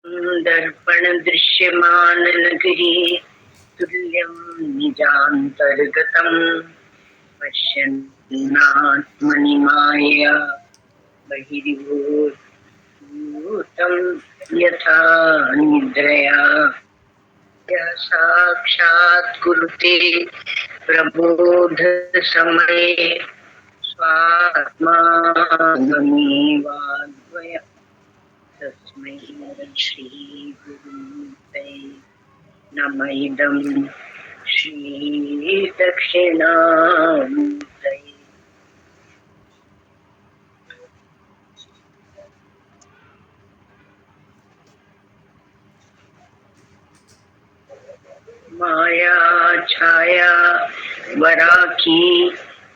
दर्पण दृश्यमान नगरी तुल्यं निजान्तर्गतं पश्यन्नात्मनि मायया बहिर्भूतं यथा निद्रया यः साक्षात् कुरुते प्रबोध समये स्वात्मानमेवाद्वयम् तस्मै श्री गुरुमूर्तये नमः इदं श्री दक्षिणामूर्तये। माया छाया वराकी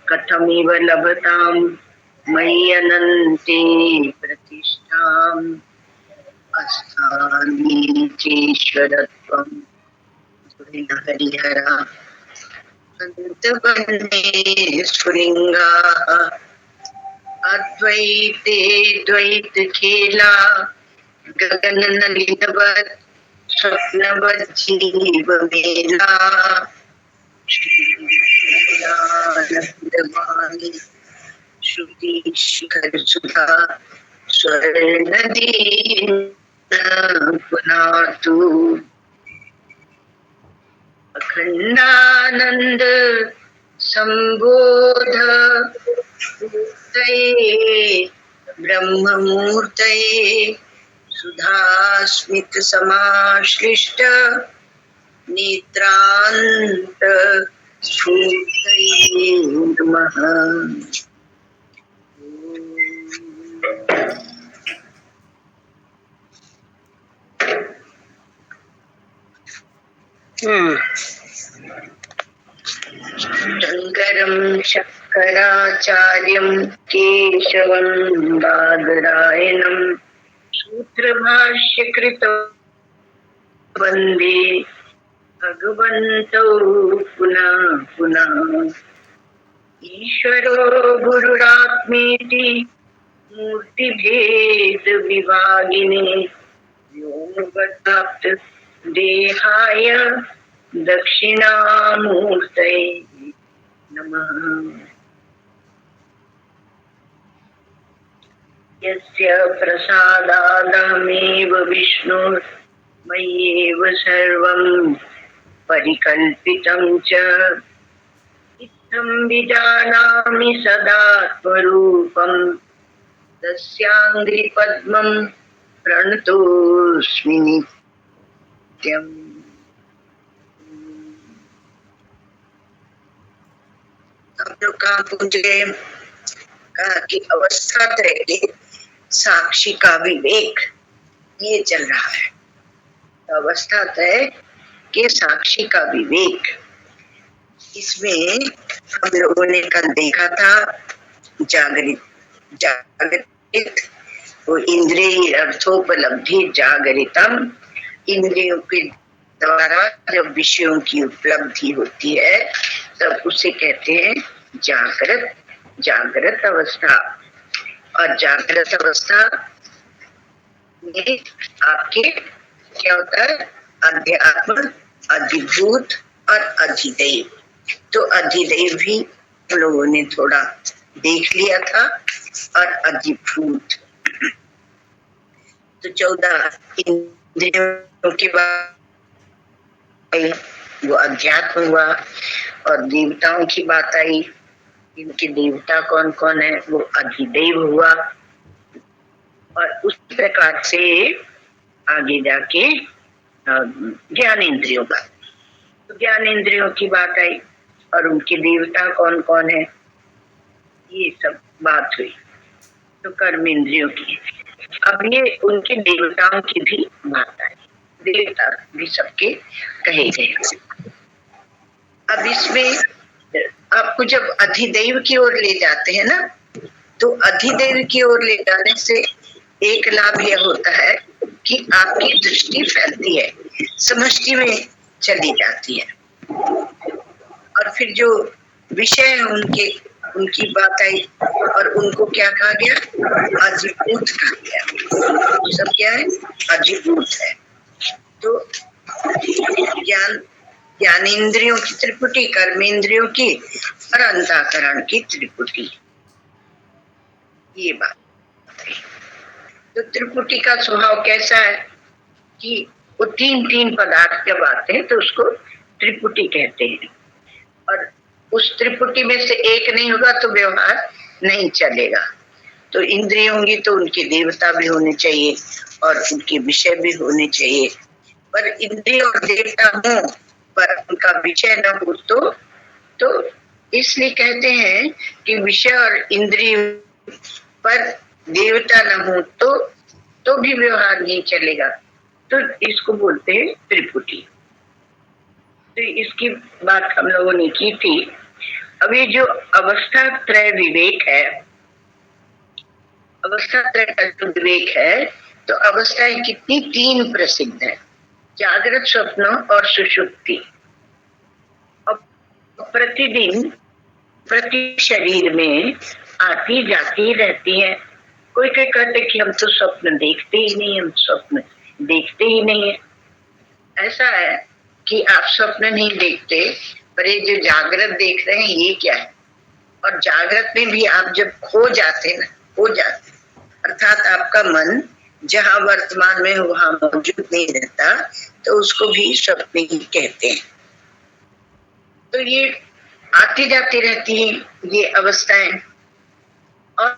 कथमिव लभतां मयि अनन्ते प्रतिष्ठाम् अस्थाने चेश्वरत्वं हरिहरा अन्तबन्धे स्फुलिङ्गाः अद्वैते द्वैतखेला गगननलिनवत् स्वप्नवज्जीवमेला श्रीरानन्दवाणी श्रुतिशिखरसुधा स्वर्णदी पुनातु अखंडानंद संबोध मूर्तये ब्रह्ममूर्तये सुधास्मित समाश्लिष्ट नेत्रांत स्फूर्तये नमः। शंकरं शंकराचार्यं केशवं बादरायणं सूत्रभाष्यकृतौ वन्दे भगवन्तौ पुनः पुनः। ईश्वरो गुरुरात्मेति मूर्तिभेद विभागिने व्योमवद्व्याप्त देहाय दक्षिणामूर्तये नमः। यस्य प्रसादादहमेव विष्णुर्मय्येव सर्वं परिकल्पितं च इत्थं विजानामि सदात्मरूपं तस्याङ्घ्रिपद्मं प्रणतोऽस्मि नित्यम्। हम लोग कहाँ पहुंच गए? कहा कि अवस्था त्रय के साक्षी का विवेक ये चल रहा है। अवस्था त्रय के साक्षी का विवेक, इसमें हम लोगों ने कल देखा था जागृत वो इंद्रिय अर्थोपलब्धि जागरितम, इंद्रियों के द्वारा जब विषयों की उपलब्धि होती है तब उसे कहते हैं जागृत जागृत अवस्था। और जागृत अवस्था में आपके क्या होता है? अध्यात्म, अधिभूत और अधिदैव। तो अधिदैव भी हम लोगों ने थोड़ा देख लिया था और अधिभूत तो 14 इंद्रियों के बाद वो अध्यात्म हुआ और देवताओं की बात आई। इनके देवता कौन कौन है? वो अधिदैव हुआ। और उस प्रकार से आगे जाके ज्ञानेंद्रियों का, तो ज्ञानेंद्रियों की बात आई और उनके देवता कौन कौन है, ये सब बात हुई। तो कर्मेंद्रियों की, अब ये उनके देवताओं की भी बात आई। देवता भी सबके कहे गए। अब इसमें आपको जब अधिदैव की ओर ले जाते हैं ना, तो अधिदैव की ओर ले जाने से एक लाभ यह होता है कि आपकी दृष्टि फैलती है, समष्टि में चली जाती है। और फिर जो विषय उनकी बात आई और उनको क्या कहा गया? अधिभूत कहा गया। सब क्या है? अधिभूत है। तो ज्ञानेंद्रियों की त्रिपुटी, कर्मेंद्रियों की और अंतःकरण की त्रिपुटी, ये बात। तो त्रिपुटी का स्वभाव कैसा है कि वो तीन तीन पदार्थ जब आते हैं तो उसको त्रिपुटी कहते हैं। और उस त्रिपुटी में से एक नहीं होगा तो व्यवहार नहीं चलेगा। तो इंद्रिय होंगी तो उनके देवता भी होने चाहिए और उनके विषय भी होने चाहिए। पर इंद्रिय और देवता हो पर उनका विषय न हो तो इसलिए कहते हैं कि विषय और इंद्रिय पर देवता न हो तो भी व्यवहार नहीं चलेगा। तो इसको बोलते हैं त्रिपुटी। तो इसकी बात हम लोगों ने की थी। अभी जो अवस्था त्रय विवेक है, अवस्था त्रय का जो विवेक है, तो अवस्थाएं कितनी? तीन प्रसिद्ध है, जागृत, स्वप्न और सुषुप्ति। अब प्रतिदिन प्रति शरीर में आती जाती रहती है। कोई कोई कहते कि हम तो स्वप्न देखते ही नहीं, हम स्वप्न देखते ही नहीं है। ऐसा है कि आप स्वप्न नहीं देखते, पर ये जो जागृत देख रहे हैं ये क्या है? और जागृत में भी आप जब खो जाते अर्थात आपका मन जहाँ वर्तमान में वहां मौजूद नहीं रहता, तो उसको भी स्वप्न ही कहते हैं। तो ये आती जाती रहती है ये अवस्थाएं, और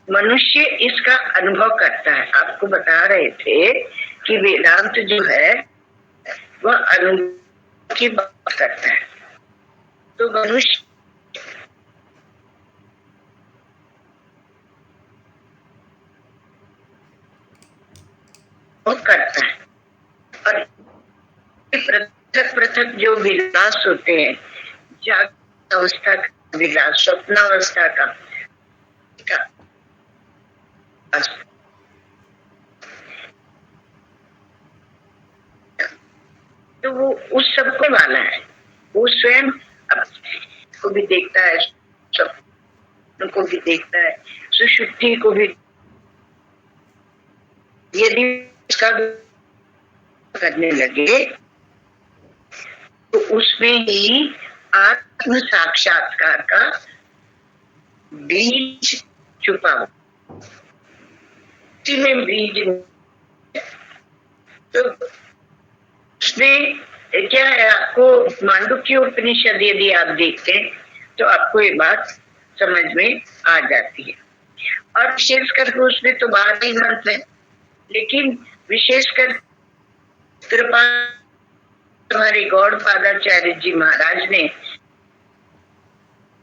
मनुष्य इसका अनुभव करता है। आपको बता रहे थे कि वेदांत जो है वह अनुभव की बात करता है। तो मनुष्य करता है, और पृथक पृथक जो विलास होते हैं, जागृत अवस्था का विलास, स्वप्नावस्था का, तो वो उस सबको वाला है। वो स्वयं को भी देखता है, स्वप्न को भी देखता है, सुषुप्ति को भी। यदि इसका करने लगे तो उसमें ही आत्म साक्षात्कार का बीज छुपा हुआ, में बीज। तो उसमें क्या है, आपको मांडुक्य उपनिषद यदि आप देखते हैं तो आपको ये बात समझ में आ जाती है। और विशेषकर उसमें तो 12 मंत्र है, लेकिन विशेषकर कृपा हमारे गौड़पादाचार्य जी महाराज ने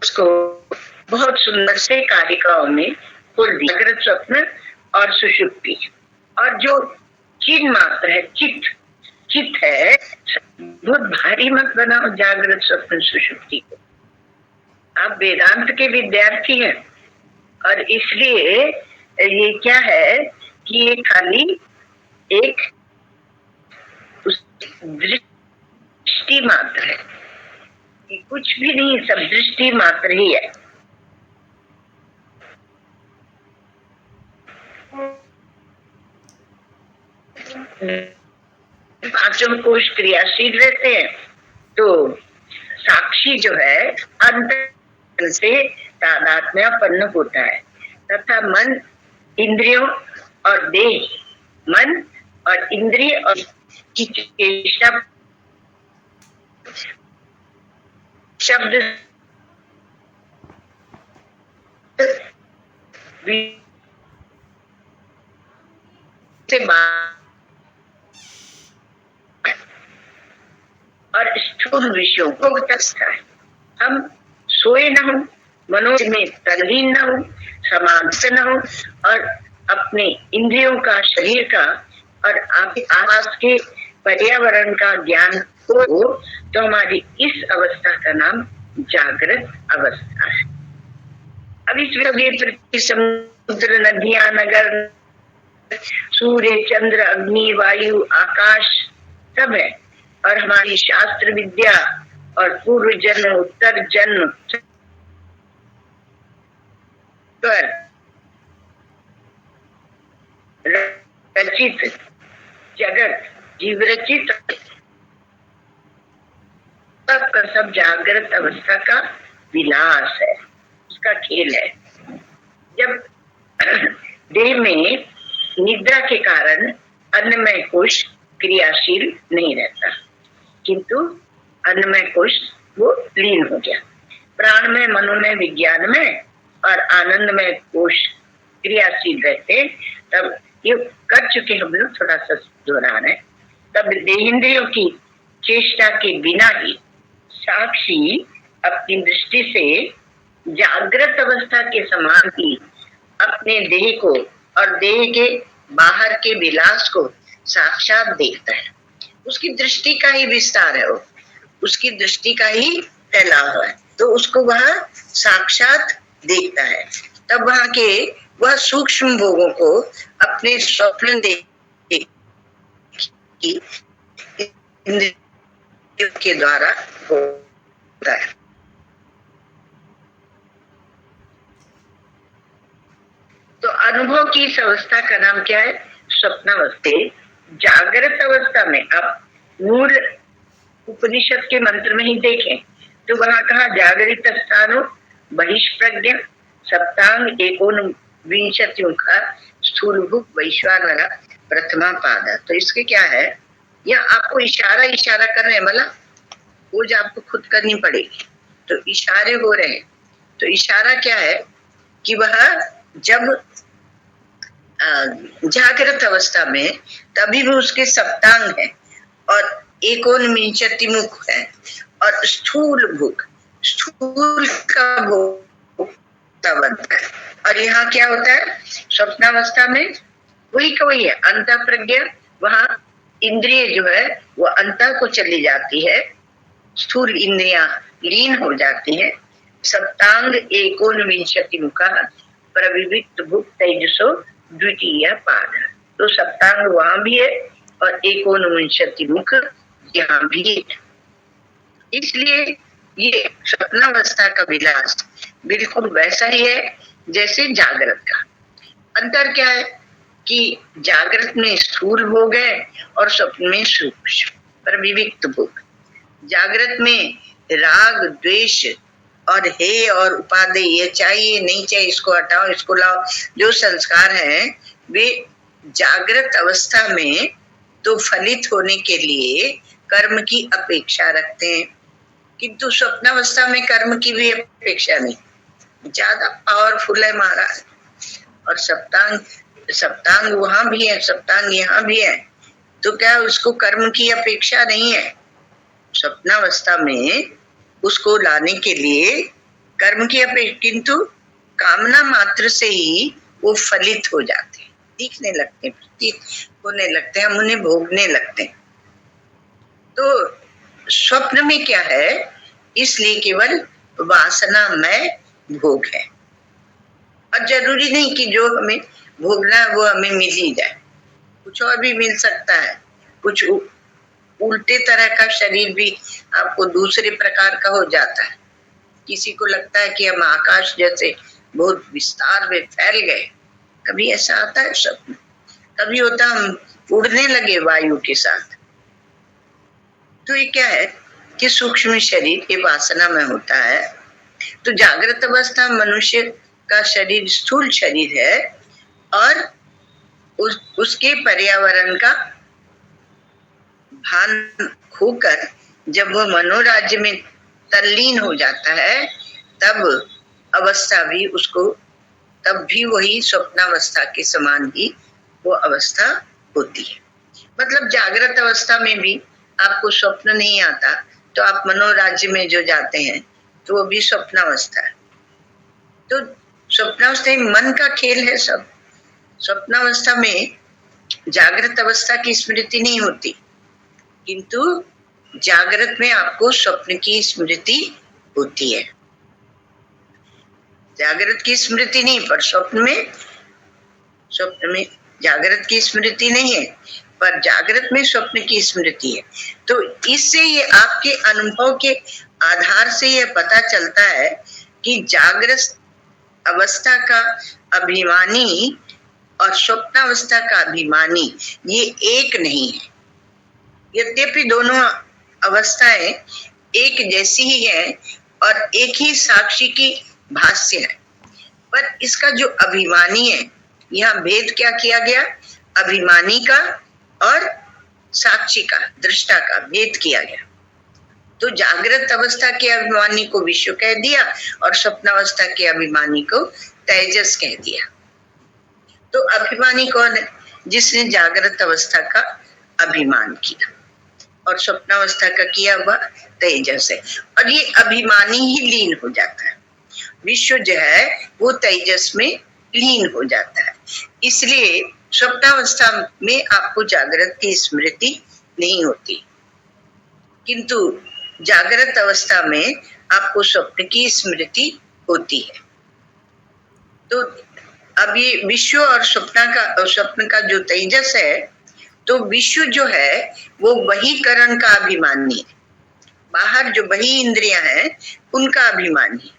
उसको बहुत सुंदर से कारिकाओं में खोल दिया। जागृत, स्वप्न और सुषुप्ति। और जो चिन्ह मात्र है, चित्त है, बहुत भारी मत बनाओ जागृत, स्वप्न, सुषुप्ति को। आप वेदांत के विद्यार्थी हैं, और इसलिए ये क्या है कि ये खाली एक दृष्टि मात्र है, कि कुछ भी नहीं, सब दृष्टि मात्र ही है। पांचों कोश क्रियाशील रहते हैं, तो साक्षी जो है अंतर से तादात्म्यपन्न होता है, तथा मन, इंद्रियों और देह, मन और इंद्रिय और की चेष्टा शब्द से और स्थूल विषयों को है। हम सोए न हो, मनोज में तल्लीन न हो, समाप्त न हो, और अपने इंद्रियों का, शरीर का और आसपास के पर्यावरण का ज्ञान हो, तो हमारी इस अवस्था का नाम जागृत अवस्था है। अब इस पृथ्वी, समुद्र, नदियां, नगर, सूर्य, चंद्र, अग्नि, वायु, आकाश सब है, और हमारी शास्त्र विद्या और पूर्व जन्म, उत्तर जन्म पर रचित जगत जीव रचित सब का सब जागृत अवस्था का विलास है, उसका खेल है। जब देह में निद्रा के कारण अन्नमय कोश क्रियाशील नहीं रहता, किंतु अन्नमय कोश वो लीन हो गया। प्राणमय, मनोमय, विज्ञानमय और आनंदमय कोश क्रियाशील रहते, तब ये कर चुके हम लोग, थोड़ा सा दोहरा रहे। तब देहेंद्रियों की चेष्टा के बिना ही साक्षी अपनी दृष्टि से जागृत अवस्था के समान ही अपने देह को और देह के बाहर के विलास को साक्षात देखता है। उसकी दृष्टि का ही विस्तार है, वो उसकी दृष्टि का ही फैलाव है, तो उसको वह साक्षात देखता है। तब वहां के वह सूक्ष्म भोगों को अपने स्वप्न के द्वारा होता है। तो अनुभव की इस अवस्था का नाम क्या है? स्वप्नावस्था। जागृत अवस्था में आप मूल उपनिषद के मंत्र में ही देखें तो वहां कहा जागृत स्थानो बहिष्प्रज्ञ सप्तांग एकोनविंशति मुखा स्थूलभुक वैश्वानर प्रथमा पाद। तो इसके क्या है, या आपको इशारा कर रहे हैं, मतलब वो जो आपको खुद करनी पड़ेगी, तो इशारे हो रहे हैं। तो इशारा क्या है कि वह जब जागृत अवस्था में तभी भी उसके सप्तांग है और एकोनविंशति मुख है और स्थूल भुक, स्थूल का भोग बनता है। और यहाँ क्या होता है स्वप्नावस्था में? वही का वही है, अंतः प्रज्ञा, वहां इंद्रिय जो है वो अंतः को चली जाती है, स्थूल इंद्रियां लीन हो जाती है। सप्तांग एकोनविंशति मुखा प्रविविक्त भुक तेजसो द्वितीय पाद। तो सप्तांग वहां भी है और एकोनविंशति मुख यहाँ भी है। इसलिए ये स्वप्नावस्था का विलास बिल्कुल वैसा ही है जैसे जागृत का। अंतर क्या है कि जागृत में स्थूल भोग है और स्वप्न में सूक्ष्म प्रविविक्त भोग। जागृत में राग द्वेष और हे और उपादेय, ये चाहिए नहीं चाहिए, इसको हटाओ इसको लाओ, जो संस्कार हैं वे जागृत अवस्था में तो फलित होने के लिए कर्म की अपेक्षा रखते हैं, किंतु स्वप्नावस्था में कर्म की भी अपेक्षा नहीं, ज्यादा पावरफुल है महाराज। और सप्तांग वहां भी है, सप्तांग यहाँ भी है, तो क्या उसको कर्म की अपेक्षा नहीं है? स्वप्नावस्था में उसको लाने के लिए कर्म की अपेक्षा, किंतु कामना मात्र से ही वो फलित हो जाते हैं, दिखने लगते हैं, प्रतीत होने लगते हैं, हम उन्हें भोगने लगते हैं। तो स्वप्न में क्या है, इसलिए केवल वासनामय भोग है। और जरूरी नहीं कि जो हमें भोगना है वो हमें मिल ही जाए, कुछ और भी मिल सकता है, कुछ उल्टे तरह का शरीर भी आपको दूसरे प्रकार का हो जाता है। किसी को लगता है कि हम आकाश जैसे बहुत विस्तार में फैल गए, कभी ऐसा आता है स्वप्न, कभी होता हम उड़ने लगे वायु के साथ। तो ये क्या है कि सूक्ष्म शरीर ये वासना में होता है। तो जागृत अवस्था मनुष्य का शरीर स्थूल शरीर है और उसके पर्यावरण का भान खोकर जब वह मनोराज्य में तल्लीन हो जाता है, तब अवस्था भी उसको, तब भी वही स्वप्नावस्था के समान ही वो अवस्था होती है। मतलब जागृत अवस्था में भी आपको स्वप्न नहीं आता, तो आप मनोराज्य में जो जाते हैं तो वो भी स्वप्नावस्था है। तो स्वप्नावस्था मन का खेल है सब। स्वप्नावस्था में जागृत अवस्था की स्मृति नहीं होती, किंतु जागृत में आपको स्वप्न की स्मृति होती है। जागृत की स्मृति नहीं, पर स्वप्न में जागृत की स्मृति नहीं है, पर जागृत में स्वप्न की स्मृति है। तो इससे ये आपके अनुभव के आधार से यह पता चलता है कि जागृत अवस्था का अभिमानी और स्वप्नावस्था का अभिमानी ये एक नहीं है। यद्यपि दोनों अवस्थाएं एक जैसी ही है और एक ही साक्षी की भाष्य है, पर इसका जो अभिमानी है, यहाँ भेद क्या किया गया? अभिमानी का और साक्षी का, दृष्टा का भेद किया गया। तो जागृत अवस्था के अभिमानी को विश्व कह दिया और स्वप्नावस्था के अभिमानी को तेजस कह दिया। तो अभिमानी कौन है? जिसने जागृत अवस्था का अभिमान किया और स्वप्नावस्था का किया हुआ तेजस है, और ये अभिमानी ही लीन हो जाता है। विश्व जो है वो तेजस में लीन हो जाता है। इसलिए स्वप्नावस्था में आपको जागृत की स्मृति नहीं होती, किंतु जागृत अवस्था में आपको स्वप्न की स्मृति होती है। तो अब ये विश्व और स्वप्न का जो तेजस है, तो विश्व जो है वो बहिकरण का अभिमानी है, बाहर जो बहि इंद्रियां हैं उनका अभिमानी,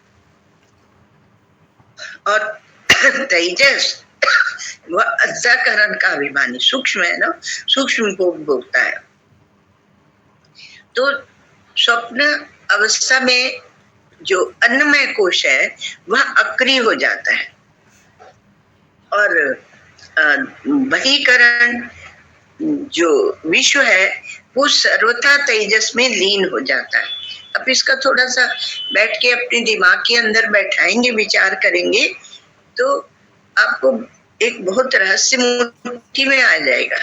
और तेजस वह अंतःकरण का अभिमानी, सूक्ष्म है ना, सूक्ष्म को भोगता है। तो स्वप्न अवस्था में जो अन्नमय कोश है वह अक्रिय हो जाता है, और बहिकरण जो विश्व है वो सर्वथा तेजस में लीन हो जाता है। अब इसका थोड़ा सा बैठ के अपने दिमाग के अंदर बैठाएंगे, विचार करेंगे, तो आपको एक बहुत रहस्य मुट्ठी में आ जाएगा।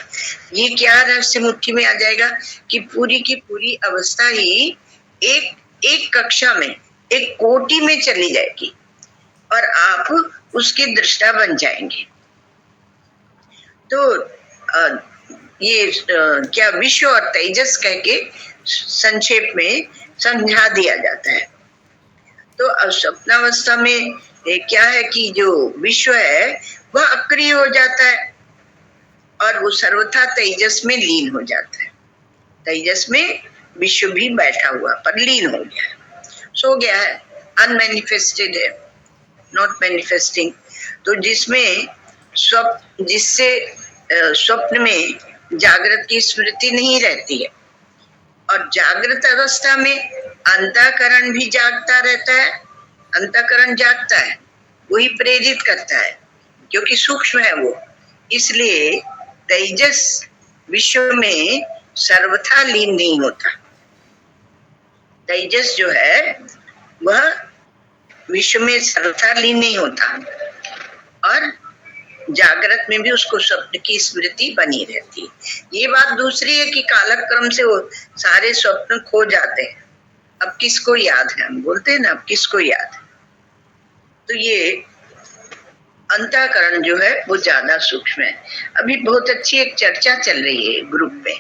ये क्या रहस्य मुट्ठी में आ जाएगा कि पूरी की पूरी अवस्था ही एक कक्षा में, एक कोटि में चली जाएगी और आप उसके दृष्टा बन जाएंगे। तो ये क्या विश्व और तेजस कह के संक्षेप में समझा दिया जाता है। तो स्वप्नावस्था में क्या है कि जो विश्व है वह अक्रिय हो जाता है और वो सर्वथा तेजस में लीन हो जाता है। तेजस में विश्व भी बैठा हुआ पर लीन हो गया है, सो गया है, अनमैनिफेस्टेड है, नॉट मैनिफेस्टिंग। तो जिससे स्वप्न में जागृत की स्मृति नहीं रहती है, और जागृत अवस्था में अंतःकरण भी जागता रहता है, अंतःकरण जागता है, वही प्रेरित करता है क्योंकि सूक्ष्म है वो। इसलिए तेजस विश्व में सर्वथा लीन नहीं होता। तेजस जो है वह विश्व में सर्वथा लीन नहीं होता, और जागृत में भी उसको स्वप्न की स्मृति बनी रहती है। ये बात दूसरी है कि कालक्रम से वो सारे स्वप्न खो जाते हैं। अब किसको याद है, हम बोलते हैं ना, अब किसको याद है। तो ये अंतःकरण जो है वो ज्यादा सूक्ष्म है। अभी बहुत अच्छी एक चर्चा चल रही है ग्रुप में,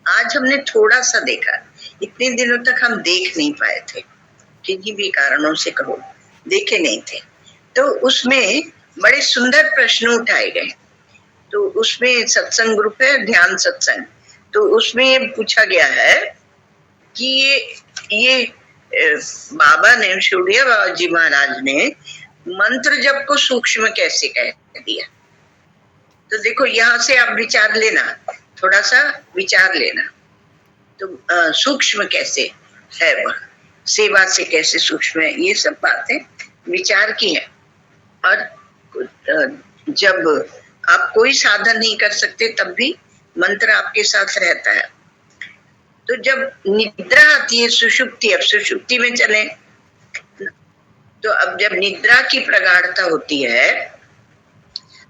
आज हमने थोड़ा सा देखा, इतने दिनों तक हम देख नहीं पाए थे, किन्हीं भी कारणों से कहो देखे नहीं थे। तो उसमें बड़े सुंदर प्रश्न उठाए गए। तो उसमें सत्संग ग्रुप है, ध्यान सत्संग, तो उसमें पूछा गया है कि ये बाबा ने, शिवड़िया बाबा जी महाराज ने मंत्र जप को सूक्ष्म कैसे कह दिया। तो देखो यहाँ से आप विचार लेना, थोड़ा सा विचार लेना। तो सूक्ष्म कैसे है वह, सेवा से कैसे सूक्ष्म है, ये सब बातें विचार की है। और जब आप कोई साधन नहीं कर सकते तब भी मंत्र आपके साथ रहता है। तो जब निद्रा आती है, सुषुप्ति, अब सुषुप्ति में चले, तो अब जब निद्रा की प्रगाढ़ता होती है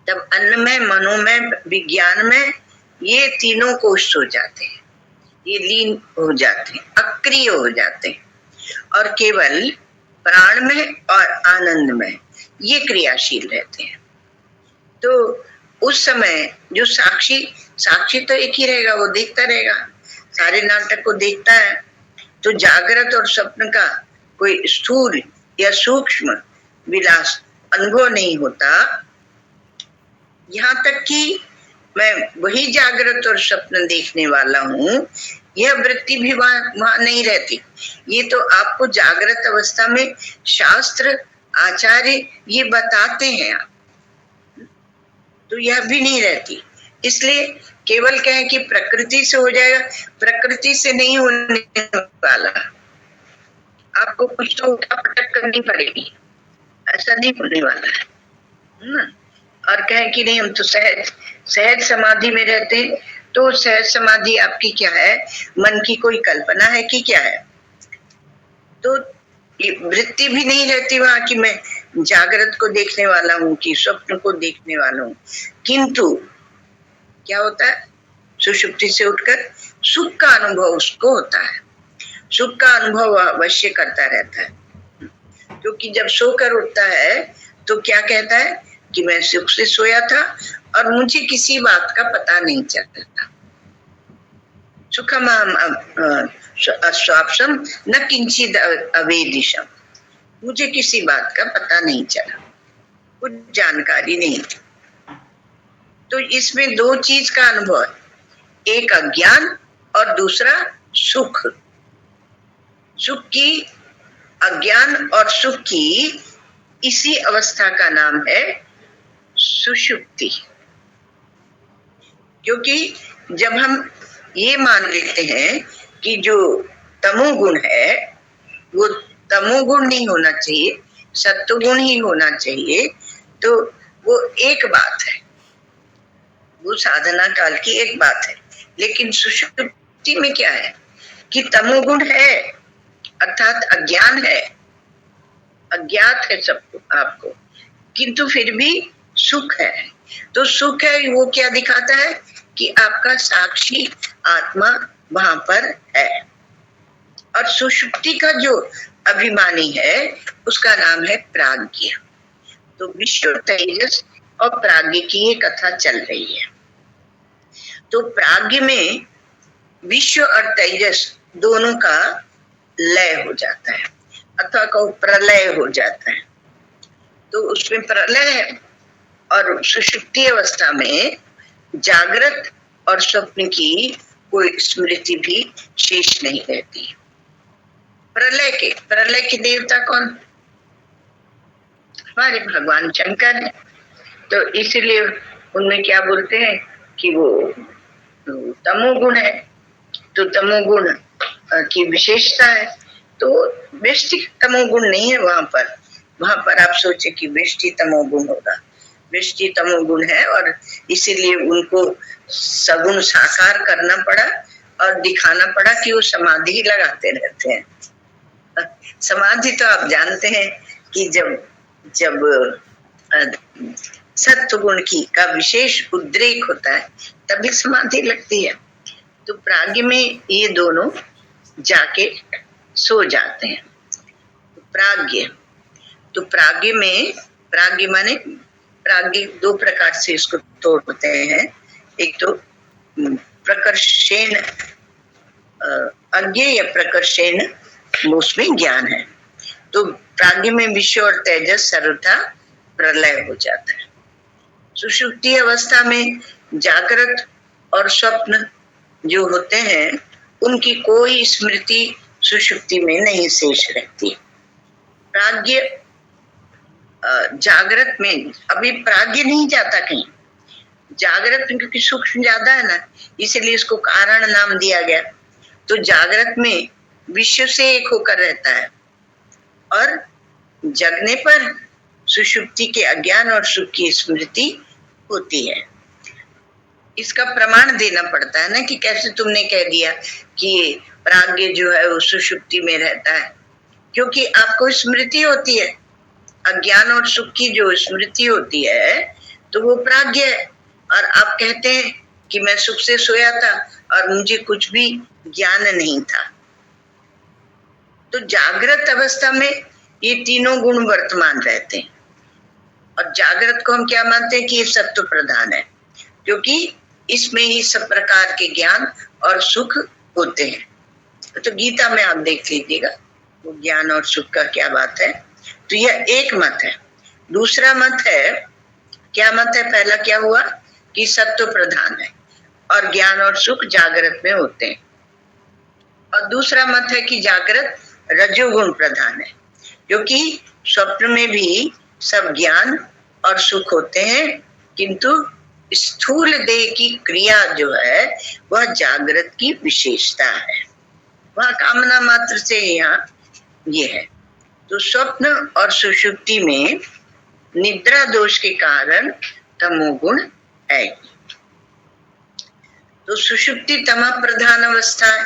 तब अन्नमय, मनोमय, विज्ञान में ये तीनों कोष हो जाते हैं, ये लीन हो जाते हैं, अक्रिय हो जाते हैं, और केवल प्राण में और आनंद में ये क्रियाशील रहते हैं। तो उस समय जो साक्षी तो एक ही रहेगा, वो देखता रहेगा, सारे नाटक को देखता है। तो जागृत और स्वप्न का कोई स्थूल या सूक्ष्म विलास अनुभव नहीं होता। यहाँ तक कि मैं वही जागृत और स्वप्न देखने वाला हूँ, यह वृत्ति भी वहां नहीं रहती। ये तो आपको जागृत अवस्था में शास्त्र आचार्य ये बताते हैं, तो यह भी नहीं रहती। इसलिए केवल कहें कि प्रकृति से हो जाएगा, प्रकृति से नहीं होने वाला, आपको कुछ तो उठापटक करनी पड़ेगी, ऐसा नहीं होने वाला है ना। और कहें कि नहीं हम तो सहज सहज समाधि में रहते हैं, तो सहज समाधि आपकी क्या है, मन की कोई कल्पना है कि क्या है? तो वृत्ति भी नहीं रहती वहां कि मैं जागृत को देखने वाला हूँ कि स्वप्न को देखने वाला हूँ। किंतु क्या होता है, सुषुप्ति से उठकर सुख का अनुभव उसको होता है, सुख का अनुभव अवश्य करता रहता है। क्योंकि जब सोकर उठता है तो क्या कहता है कि मैं सुख से सोया था और मुझे किसी बात का पता नहीं चलता था। सुखम स्वाप्सम न किंचित अवेदिशम, मुझे किसी बात का पता नहीं चला, कुछ जानकारी नहीं थी। तो इसमें दो चीज का अनुभव है, एक अज्ञान और दूसरा सुख। सुख की, अज्ञान और सुख की इसी अवस्था का नाम है सुषुप्ति। क्योंकि जब हम ये मान लेते हैं कि जो तमोगुण है वो तमोगुण नहीं होना चाहिए, सत्वगुण ही होना चाहिए, तो वो एक बात है, वो साधना काल की एक बात है। लेकिन सुषुप्ति में क्या है कि तमोगुण है, अर्थात अज्ञान है, अज्ञात है सबको आपको, किंतु फिर भी सुख है। तो सुख है वो क्या दिखाता है कि आपका साक्षी आत्मा वहां पर है। और सुषुप्ति का जो अभिमानी है उसका नाम है प्राज्ञ। तो विश्व, तेजस और प्राज्ञ की ये कथा चल रही है। तो प्राज्ञ में विश्व और तेजस दोनों का लय हो जाता है, अथवा कहो प्रलय हो जाता है। तो उसमें प्रलय है और सुषुप्ति अवस्था में जागृत और स्वप्न की कोई स्मृति भी शेष नहीं रहती। प्रलय के देवता कौन? हमारे भगवान शंकर है। तो इसलिए उनमें क्या बोलते हैं कि वो तमोगुण है, तो तमोगुण की विशेषता है। तो व्यष्टि तमोगुण नहीं है वहां पर आप सोचे कि व्यष्टि तमोगुण होगा, व्यष्टि तमोगुण है और इसीलिए उनको सगुण साकार करना पड़ा और दिखाना पड़ा कि वो समाधि लगाते रहते हैं। समाधि तो आप जानते हैं कि जब सत्वगुण की का विशेष उद्रेक होता है तभी समाधि लगती है। तो प्राज्ञ में ये दोनों जाके सो जाते हैं। तो प्राज्ञ में, प्राज्ञ माने प्राज्ञ दो प्रकार से इसको तोड़ते हैं। एक तो प्रकर्षेण अज्ञे या प्रकर्षेण उसमें ज्ञान है। तो प्राज्ञ में विश्व और तेजस सर्वथा प्रलय हो जाता है। सुषुप्ति अवस्था में जागृत और स्वप्न जो होते हैं उनकी कोई स्मृति सुषुप्ति में नहीं शेष रहती। प्राज्ञ जागृत में अभी प्राज्ञ नहीं जाता कहीं, जागृत में क्योंकि सूक्ष्म ज्यादा है ना, इसलिए इसको कारण नाम दिया गया। तो जागृत में विश्व से एक होकर रहता है और जगने पर सुषुप्ति के अज्ञान और सुख की स्मृति होती है। इसका प्रमाण देना पड़ता है ना कि कैसे तुमने कह दिया कि प्राज्ञ जो है वो सुषुप्ति में रहता है, क्योंकि आपको स्मृति होती है, अज्ञान और सुख की जो स्मृति होती है तो वो प्राज्ञ है। और आप कहते हैं कि मैं सुख से सोया था और मुझे कुछ भी ज्ञान नहीं था। तो जागृत अवस्था में ये तीनों गुण वर्तमान रहते हैं और जागृत को हम क्या मानते हैं कि ये सत्व प्रधान है, क्योंकि इसमें ही सब प्रकार के ज्ञान और सुख होते हैं। तो गीता में आप देख लीजिएगा वो ज्ञान और सुख का क्या बात है। तो यह एक मत है। दूसरा मत है, क्या मत है? पहला क्या हुआ कि सत्व प्रधान है और ज्ञान और सुख जागृत में होते हैं। और दूसरा मत है कि जागृत रजोगुण प्रधान है, क्योंकि स्वप्न में भी सब ज्ञान और सुख होते हैं, किंतु स्थूल देह की क्रिया जो है वह जागृत की विशेषता है। वह कामना मात्र से यहाँ ये है। तो स्वप्न और सुषुप्ति में निद्रा दोष के कारण तमोगुण है। तो सुषुप्ति तमः प्रधान अवस्था है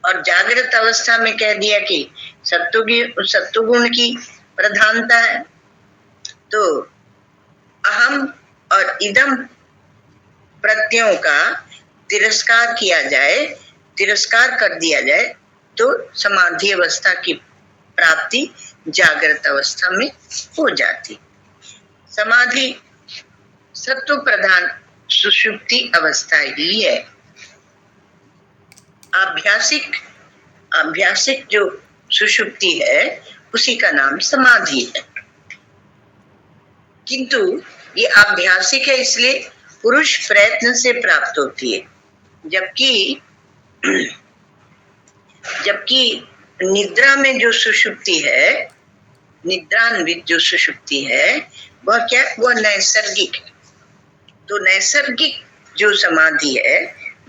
और जागृत अवस्था में कह दिया कि सत्वगुण की प्रधानता है। तो अहम और इदम प्रत्ययों का तिरस्कार किया जाए, तिरस्कार कर दिया जाए तो समाधि अवस्था की प्राप्ति जागृत अवस्था में हो जाती। समाधि सत्व प्रधान सुषुप्ति अवस्था ही है। आभ्यासिक जो सुषुप्ति है उसी का नाम समाधि है, किंतु ये आभ्यासिक है इसलिए पुरुष प्रयत्न से प्राप्त होती है, जबकि निद्रा में जो सुषुप्ति है, निद्रान्वित जो सुषुप्ति है वह क्या, वह नैसर्गिक है। तो नैसर्गिक जो समाधि है,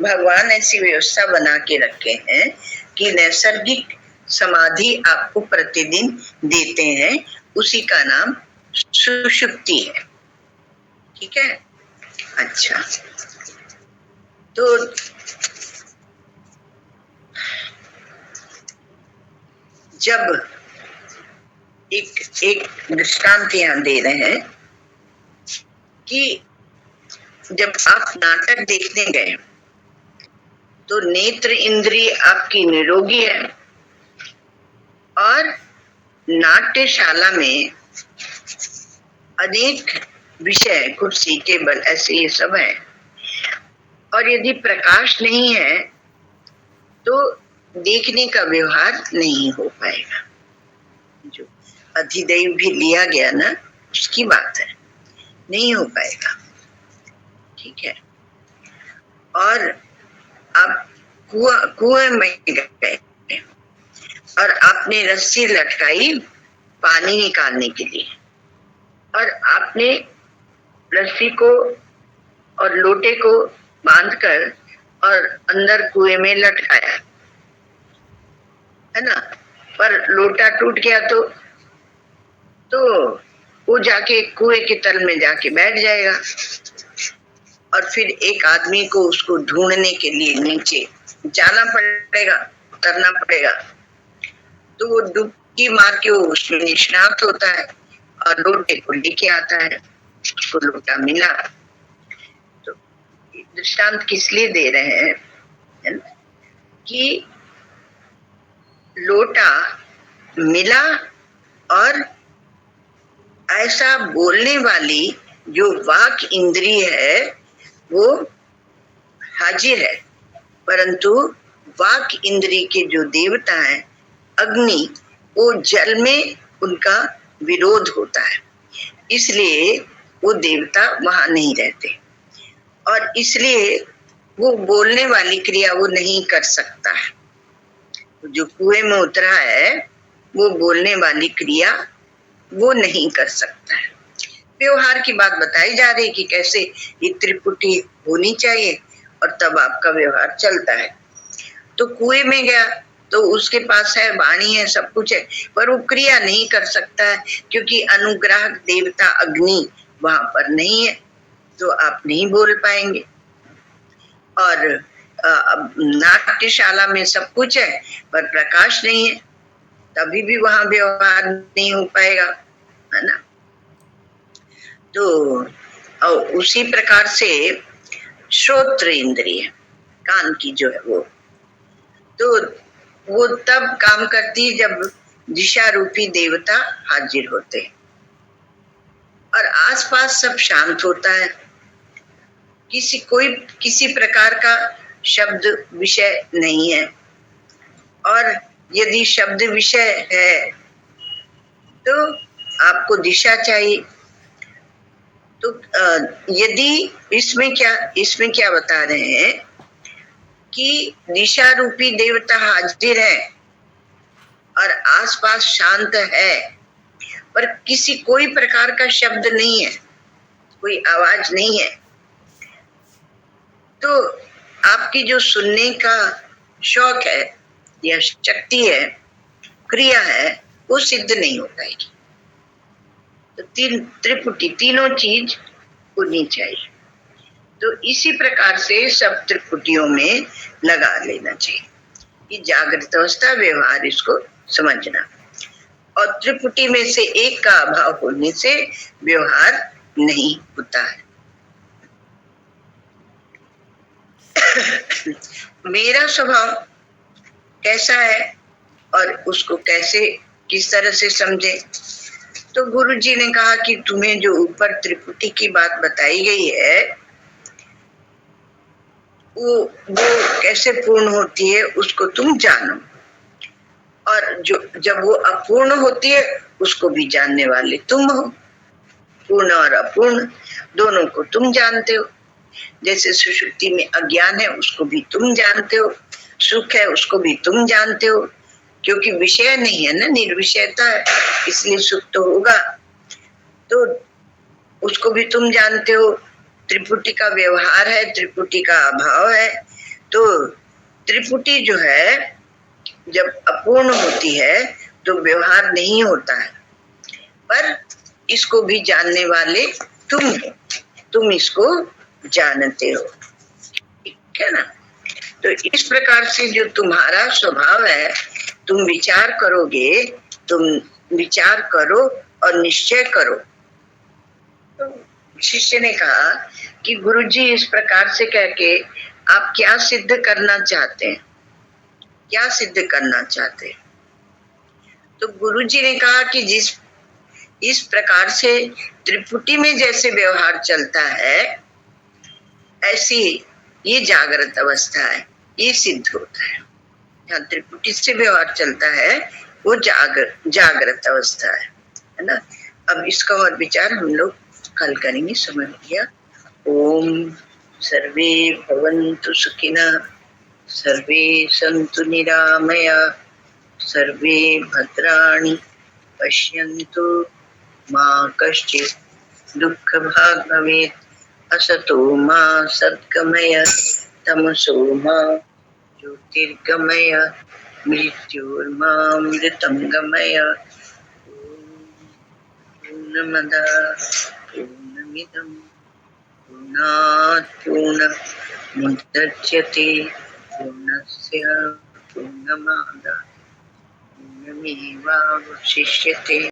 भगवान ऐसी व्यवस्था बना के रखे हैं कि नैसर्गिक समाधि आपको प्रतिदिन देते हैं, उसी का नाम सुषुप्ति है। ठीक है, अच्छा। तो जब एक दृष्टांत यहाँ दे रहे हैं कि जब आप नाटक देखने गए तो नेत्र इंद्रिय आपकी निरोगी है और नाट्यशाला में अनेक विषय, कुर्सी, टेबल, ऐसे ये सब है, और यदि प्रकाश नहीं है तो देखने का व्यवहार नहीं हो पाएगा। जो अधिदैव भी लिया गया ना, उसकी बात है, नहीं हो पाएगा। ठीक है, और आप कुएं में गए और आपने रस्सी लटकाई पानी निकालने के लिए, और आपने रस्सी को और लोटे को बांधकर और अंदर कुएं में लटकाया, है ना, पर लोटा टूट गया तो वो जाके कुएं के तल में जाके बैठ जाएगा, और फिर एक आदमी को उसको ढूंढने के लिए नीचे जाना पड़ेगा, उतरना पड़ेगा। तो वो डुबकी मार के वो उसमें निष्णात होता है और लोटे को लेके आता है, उसको लोटा मिला। तो दृष्टांत किस लिए दे रहे हैं कि लोटा मिला और ऐसा बोलने वाली जो वाक इंद्रिय है वो हाजिर है, परंतु वाक इंद्रिय के जो देवता है अग्नि, वो जल में उनका विरोध होता है, इसलिए वो देवता वहां नहीं रहते, और इसलिए वो बोलने वाली क्रिया वो नहीं कर सकता है। जो कुएं में उतरा है वो बोलने वाली क्रिया वो नहीं कर सकता है। व्यवहार की बात बताई जा रही कि कैसे ये त्रिपुटी होनी चाहिए और तब आपका व्यवहार चलता है। तो कुएं में गया तो उसके पास है, वाणी है, सब कुछ है, पर वो क्रिया नहीं कर सकता है क्योंकि अनुग्राहक देवता अग्नि वहां पर नहीं है, तो आप नहीं बोल पाएंगे। और नाट्यशाला में सब कुछ है पर प्रकाश नहीं है, तभी भी वहां व्यवहार नहीं हो पाएगा, है ना। तो उसी प्रकार से श्रोत्र इंद्रिय, कान की जो है वो तब काम करती है जब दिशा रूपी देवता हाजिर होते हैं और आसपास सब शांत होता है, किसी प्रकार का शब्द विषय नहीं है, और यदि शब्द विषय है तो आपको दिशा चाहिए। तो यदि इसमें क्या बता रहे हैं कि दिशा रूपी देवता हाजिर है और आसपास शांत है, पर किसी कोई प्रकार का शब्द नहीं है, कोई आवाज नहीं है। तो आपकी जो सुनने का शौक है या शक्ति है, क्रिया है, वो सिद्ध नहीं हो पाएगी। तो त्रिपुटी तीनों चीज होनी चाहिए। तो इसी प्रकार से सब त्रिपुटियों में लगा लेना चाहिए कि जागृत अवस्था व्यवहार, इसको समझना। और त्रिपुटी में से एक का अभाव होने से व्यवहार नहीं होता है। मेरा स्वभाव कैसा है और उसको कैसे किस तरह से समझे, तो गुरु जी ने कहा कि तुम्हें जो ऊपर त्रिपुटी की बात बताई गई है वो कैसे पूर्ण होती है उसको तुम जानो, और जो जब वो अपूर्ण होती है उसको भी जानने वाले तुम हो। पूर्ण और अपूर्ण दोनों को तुम जानते हो। जैसे सुषुप्ति में अज्ञान है उसको भी तुम जानते हो, सुख है उसको भी तुम जानते हो, क्योंकि विषय नहीं है ना, निर्विषयता है, इसलिए सुख तो होगा, तो उसको भी तुम जानते हो। त्रिपुटी का व्यवहार है, त्रिपुटी का अभाव है। तो त्रिपुटी जो है जब अपूर्ण होती है तो व्यवहार नहीं होता है, पर इसको भी जानने वाले तुम हो, तुम इसको जानते हो, ठीक है ना। तो इस प्रकार से जो तुम्हारा स्वभाव है, तुम विचार करोगे, तुम विचार करो और निश्चय करो। तो शिष्य ने कहा कि गुरुजी इस प्रकार से कह के आप क्या सिद्ध करना चाहते हैं, क्या सिद्ध करना चाहते हैं? तो गुरुजी ने कहा कि इस प्रकार से त्रिपुटी में जैसे व्यवहार चलता है, ऐसी ये जागृत अवस्था है, ये सिद्ध होता है। यहाँ त्रिपुटी से व्यवहार चलता है वो जागृत अवस्था है ना। अब इसका और विचार हम लोग कल करेंगे, समय हो गया। ओम सर्वे भवन्तु सुखिनः, सर्वे सन्तु निरामया, सर्वे भद्राणि पश्यन्तु, मा कश्चित् दुःखभाग् भवेत्। असतो मा सद्गमय, तमसो मा ज्योतिर्गमय, मृत्योर्मामृतं गमय। पूर्णमदः पूर्णमिदं पूर्णात् पूर्णमुदच्यते, पूर्णस्य पूर्णमादाय पूर्णमेवावशिष्यते।